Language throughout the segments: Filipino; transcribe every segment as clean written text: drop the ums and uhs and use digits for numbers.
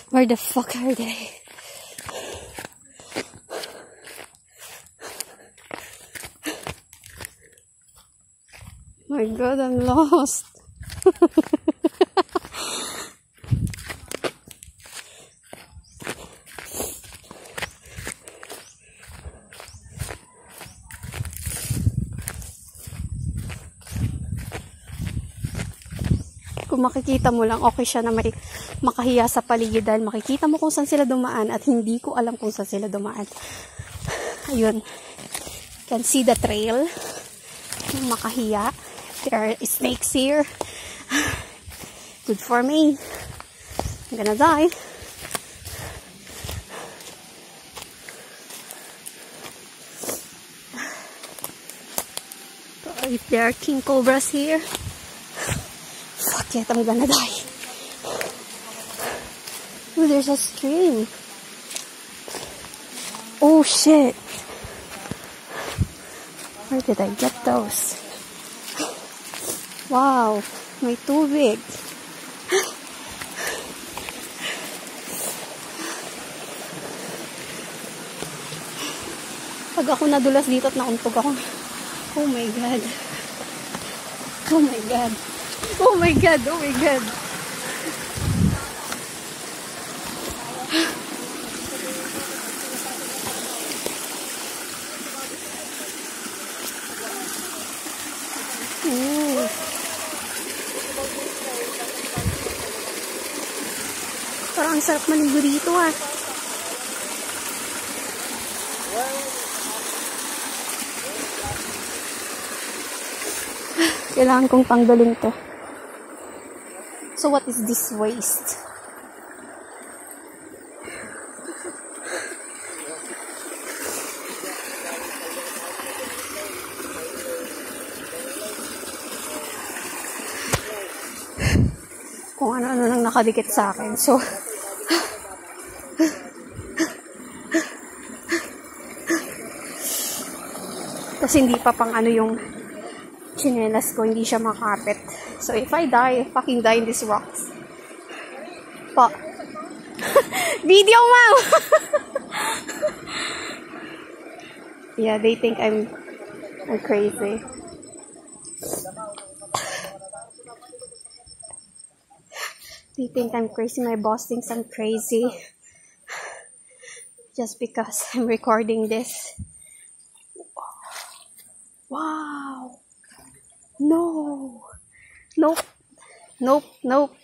Where the fuck are they? My God, I'm lost. Kung makikita mo lang, okay siya na may makahiya sa paligid dahil makikita mo kung saan sila dumaan at hindi ko alam kung saan sila dumaan. Ayun. You can see the trail. Makahiya. There are snakes here. Good for me. I'm gonna die. If there are king cobras here, fuck it, I'm gonna die. Oh, there's a stream. Oh shit. Where did I get those? Wow, may tubig. Pag ako nadulas dito at nauntog ako. Oh my God. Oh my God. Oh my God. Oh my God. Ooh. Parang ang sarap maligo dito ah. Kailangan kong tanggalin to. So what is this waste? Kung ano-ano nang nakadikit sa akin. So tapos hindi pa pang ano yung chinelas ko, hindi siya makapit. So if I die, I fucking die in these rocks. Pa. Video, mom! Yeah, they think I'm crazy. They think I'm crazy. My boss thinks I'm crazy. Just because I'm recording this. Wow. No. Nope. Nope. Nope.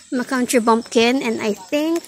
I'm a country bumpkin, and I think